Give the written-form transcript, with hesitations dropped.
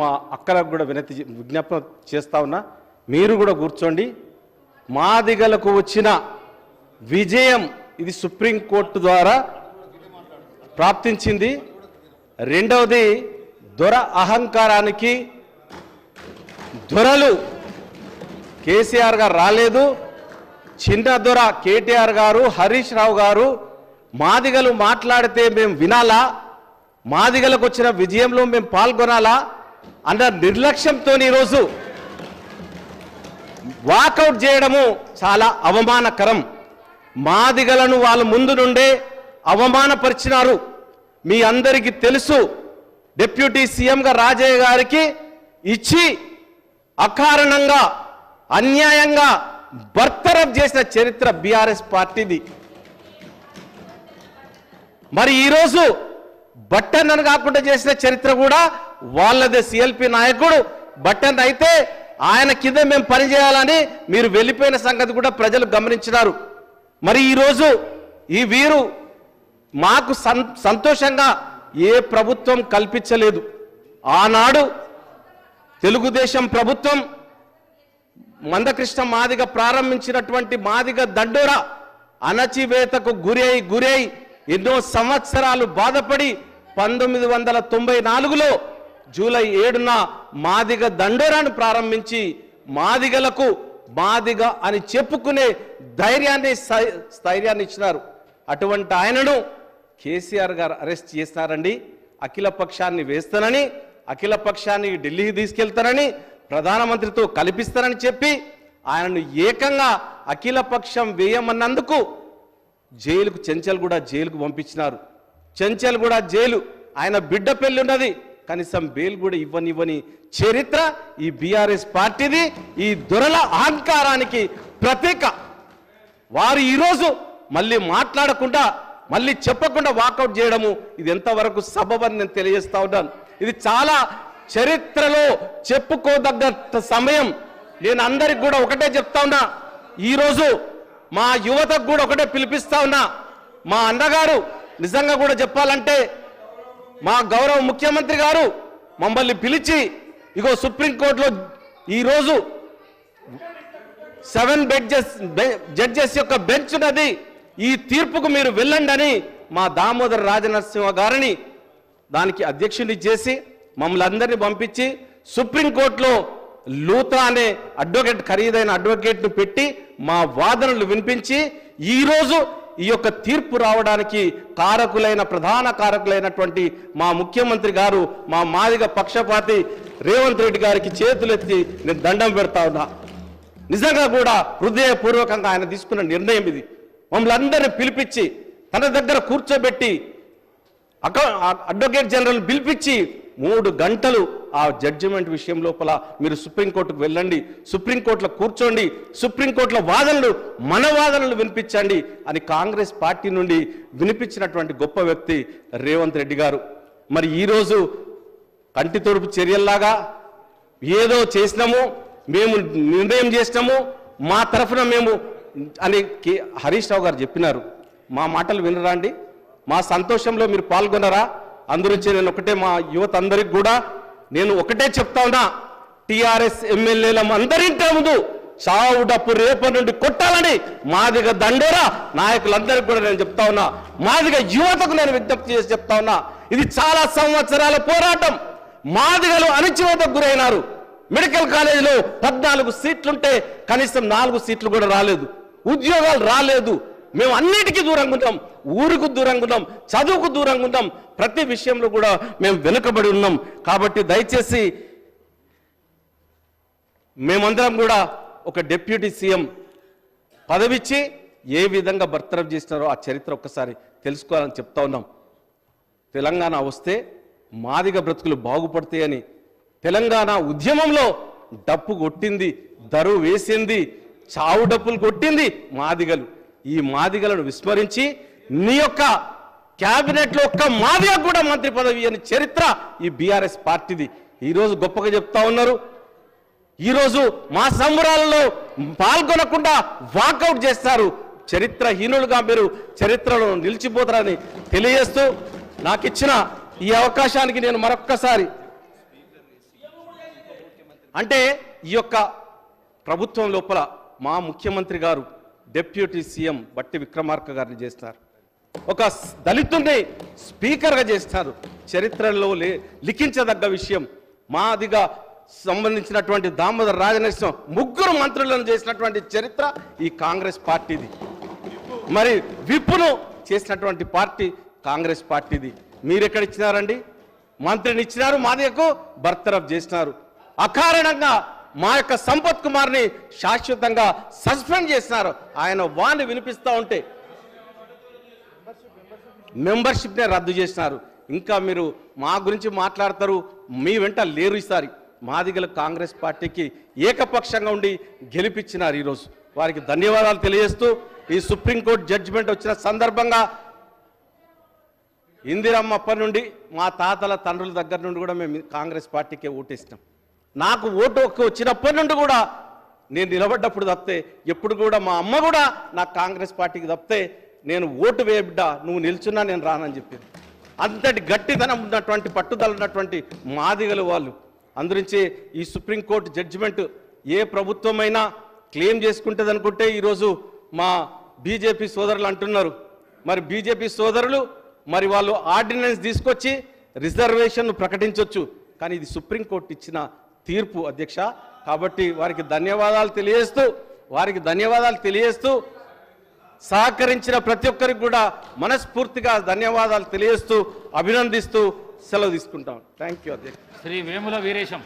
మా అక్కలకు కూడా విజ్ఞప్తి చేస్తా ఉన్నా, మీరు కూడా కూర్చోండి. మాదిగలకు వచ్చిన విజయం ఇది సుప్రీంకోర్టు ద్వారా ప్రాప్తించింది. రెండవది, దొర అహంకారానికి దొరలు కేసీఆర్ గారు రాలేదు, చిన్న దొర కేటీఆర్ గారు, హరీష్ రావు గారు మాదిగలు మాట్లాడితే మేము వినాలా, మాదిగలకు వచ్చిన విజయంలో మేము పాల్గొనాలా అన్న నిర్లక్ష్యంతో ఈరోజు వాకౌట్ చేయడము చాలా అవమానకరం. మాదిగలను వాళ్ళ ముందు నుండే అవమానపరిచినారు. మీ అందరికీ తెలుసు, డిప్యూటీ సీఎంగా రాజయ్య గారికి ఇచ్చి అకారణంగా అన్యాయంగా బర్తరఫ్ చేసిన చరిత్ర బీఆర్ఎస్ పార్టీది. మరి ఈరోజు బట్టన్ అని కాకుండా చేసిన చరిత్ర కూడా వాళ్ళదే. సిఎల్పి నాయకుడు బట్టన్ అయితే ఆయన కింద మేము పనిచేయాలని మీరు వెళ్ళిపోయిన సంగతి కూడా ప్రజలు గమనించినారు. మరి ఈరోజు ఈ వీరు మాకు సంతోషంగా ఏ ప్రభుత్వం కల్పించలేదు. ఆనాడు తెలుగుదేశం ప్రభుత్వం మందకృష్ణ మాదిగ ప్రారంభించినటువంటి మాదిగ దండోర అణచివేతకు గురై ఎన్నో సంవత్సరాలు బాధపడి 1994లో జూలై 7న మాదిగ దండోరాను ప్రారంభించి మాదిగలకు మాదిగ అని చెప్పుకునే స్థైర్యాన్ని ఇచ్చినారు. అటువంటి ఆయనను కేసీఆర్ గారు అరెస్ట్ చేస్తారండి. అఖిల పక్షాన్ని వేస్తానని, అఖిల పక్షాన్ని ఢిల్లీకి తీసుకెళ్తానని, ప్రధానమంత్రితో కల్పిస్తారని చెప్పి ఆయనను ఏకంగా అఖిల పక్షం వేయమన్నందుకు జైలుకు చెంచల్గూడ జైలుకు పంపించినారు. చెంచల్గూడ జైలు ఆయన బిడ్డ పెళ్లి ఉన్నది, కనీసం బెయిల్ కూడా ఇవ్వని చరిత్ర ఈ బీఆర్ఎస్ పార్టీది. ఈ దొరల అహంకారానికి ప్రతీక. వారు ఈరోజు మళ్ళీ మాట్లాడకుండా, మళ్ళీ చెప్పకుండా వాకౌట్ చేయడము ఇది ఎంతవరకు సబబని నేను తెలియజేస్తా ఉన్నాను. ఇది చాలా చరిత్రలో చెప్పుకోదగ్గ సమయం. నేను అందరికి కూడా ఒకటే చెప్తా ఉన్నా, ఈరోజు మా యువతకు కూడా ఒకటే పిలిపిస్తా ఉన్నా. మా అన్నగారు నిజంగా కూడా చెప్పాలంటే మా గౌరవ ముఖ్యమంత్రి గారు మమ్మల్ని పిలిచి ఇగో సుప్రీంకోర్టులో ఈరోజు 7 జడ్జెస్ యొక్క బెంచ్ ఉన్నది, ఈ తీర్పుకు మీరు వెళ్ళండి అని మా దామోదర రాజనరసింహ గారిని దానికి అధ్యక్షుని చేసి మమ్మల్ని అందరినీ పంపించి సుప్రీంకోర్టులో లూతా అనే అడ్వకేట్, ఖరీదైన అడ్వకేట్ను పెట్టి మా వాదనలు వినిపించి ఈరోజు ఈ యొక్క తీర్పు రావడానికి ప్రధాన కారకులైనటువంటి మా ముఖ్యమంత్రి గారు, మా మాదిగ పక్షపాతి రేవంత్ రెడ్డి గారికి చేతులెత్తి నేను దండం పెడతా ఉన్నా. నిజంగా కూడా హృదయపూర్వకంగా ఆయన తీసుకున్న నిర్ణయం ఇది. మమ్మల్ని అందరినీ పిలిపించి తన దగ్గర కూర్చోబెట్టి అడ్వకేట్ జనరల్ పిలిపించి 3 గంటలు ఆ జడ్జిమెంట్ విషయం లోపల మీరు సుప్రీంకోర్టుకు వెళ్ళండి, సుప్రీంకోర్టులో కూర్చోండి, సుప్రీంకోర్టులో వాదనలు మన వాదనలు వినిపించండి అని కాంగ్రెస్ పార్టీ నుండి వినిపించినటువంటి గొప్ప వ్యక్తి రేవంత్ రెడ్డి గారు. మరి ఈరోజు కంటి తొడుపు చర్యల్లాగా ఏదో చేసినాము, మేము నిర్ణయం చేసినాము, మా తరఫున మేము అని హరీష్ రావు గారు చెప్పినారు. మా మాటలు వినరా అండి? మా సంతోషంలో మీరు పాల్గొనరా? అందురించి నేను ఒకటే మా యువత అందరికి కూడా నేను ఒకటే చెప్తా ఉన్నా, టీఆర్ఎస్ ఎమ్మెల్యేల అందరింటే ముందు చావు డప్పు రేపటి నుండి కొట్టాలని మాదిగ దండోరా నాయకులందరికీ కూడా నేను చెప్తా ఉన్నా. మాదిగ యువతకు నేను విజ్ఞప్తి చేసి చెప్తా ఉన్నా, ఇది చాలా సంవత్సరాల పోరాటం. మాదిగలు అణచివేతకు గురైనారు. మెడికల్ కాలేజీలో 14 సీట్లుంటే కనీసం 4 సీట్లు కూడా రాలేదు, ఉద్యోగాలు రాలేదు. మేము అన్నిటికీ దూరంగా ఉన్నాం, ఊరుకు దూరంగా ఉన్నాం, చదువుకు దూరంగా ఉన్నాం, ప్రతి విషయంలో కూడా మేము వెనుకబడి ఉన్నాం. కాబట్టి దయచేసి మేమందరం కూడా ఒక డిప్యూటీ సీఎం పదవిచ్చి ఏ విధంగా బర్తరఫ్ చేసినారో ఆ చరిత్ర ఒక్కసారి తెలుసుకోవాలని చెప్తా ఉన్నాం. తెలంగాణ వస్తే మాదిగ బ్రతుకులు బాగుపడతాయని తెలంగాణ ఉద్యమంలో డప్పు కొట్టింది, దరువు వేసింది, చావు డప్పులు కొట్టింది మాదిగలు. ఈ మాదిగలను విస్మరించి నీ యొక్క క్యాబినెట్లో ఒక్క మాదిగ కూడా మంత్రి పదవి అని చరిత్ర ఈ బీఆర్ఎస్ పార్టీది. ఈరోజు గొప్పగా చెప్తా ఉన్నారు. ఈరోజు మా సంబరాలలో పాల్గొనకుండా వాకౌట్ చేస్తారు. చరిత్రహీనులుగా మీరు చరిత్రలో నిలిచిపోతారని తెలియజేస్తూ నాకు ఇచ్చిన ఈ అవకాశానికి నేను మరొక్కసారి అంటే ఈ యొక్క ప్రభుత్వం లోపల మా ముఖ్యమంత్రి గారు డిప్యూటీ సీఎం బట్టి విక్రమార్క గారిని చేస్తున్నారు, ఒక దళితుడిని స్పీకర్గా చేస్తున్నారు. చరిత్రలో లిఖించదగ్గ విషయం. మాదిగా సంబంధించినటువంటి దామోదర్ రాజనరసింహ ముగ్గురు మంత్రులను చేసినటువంటి చరిత్ర ఈ కాంగ్రెస్ పార్టీది. మరి విప్పును చేసినటువంటి పార్టీ కాంగ్రెస్ పార్టీది. మీరెక్కడ ఇచ్చినారండి? మంత్రిని ఇచ్చినారు, మాదిగకు బర్తరఫ్ చేసినారు. అకారణంగా మా యొక్క సంపత్ కుమార్ని శాశ్వతంగా సస్పెండ్ చేసినారు. ఆయన వాణ్ణి వినిపిస్తూ ఉంటే మెంబర్షిప్నే రద్దు చేసినారు. ఇంకా మీరు మా గురించి మాట్లాడతారు, మీ వెంట లేరు. ఈసారి మాదిగలు కాంగ్రెస్ పార్టీకి ఏకపక్షంగా ఉండి గెలిపించినారు. ఈరోజు వారికి ధన్యవాదాలు తెలియజేస్తూ, ఈ సుప్రీంకోర్టు జడ్జిమెంట్ వచ్చిన సందర్భంగా ఇందిరమ్మ అప్పటి నుండి మా తాతల తండ్రుల దగ్గర నుండి కూడా మేము కాంగ్రెస్ పార్టీకే ఓటేసినాం. నాకు ఓటు వచ్చినప్పటి నుండి కూడా నేను నిలబడ్డప్పుడు తప్పితే ఎప్పుడు కూడా మా అమ్మ కూడా నాకు కాంగ్రెస్ పార్టీకి తప్పితే నేను ఓటు వేయ బిడ్డ, నువ్వు నిల్చున్నా నేను రానని చెప్పింది. అంతటి గట్టిదనం ఉన్నటువంటి పట్టుదల ఉన్నటువంటి మాదిగలు వాళ్ళు. అందురించి ఈ సుప్రీంకోర్టు జడ్జిమెంట్ ఏ ప్రభుత్వమైనా క్లెయిమ్ చేసుకుంటుంది అనుకుంటే ఈరోజు మా బీజేపీ సోదరులు అంటున్నారు. మరి బీజేపీ సోదరులు మరి వాళ్ళు ఆర్డినెన్స్ తీసుకొచ్చి రిజర్వేషన్ను ప్రకటించవచ్చు, కానీ ఇది సుప్రీంకోర్టు ఇచ్చిన తీర్పు అధ్యక్ష. కాబట్టి వారికి ధన్యవాదాలు తెలియజేస్తూ సహకరించిన ప్రతి ఒక్కరికి కూడా మనస్ఫూర్తిగా ధన్యవాదాలు తెలియజేస్తూ అభినందిస్తూ సెలవు తీసుకుంటాం. థ్యాంక్ యూ అధ్యక్ష. శ్రీ వేముల వీరేశం.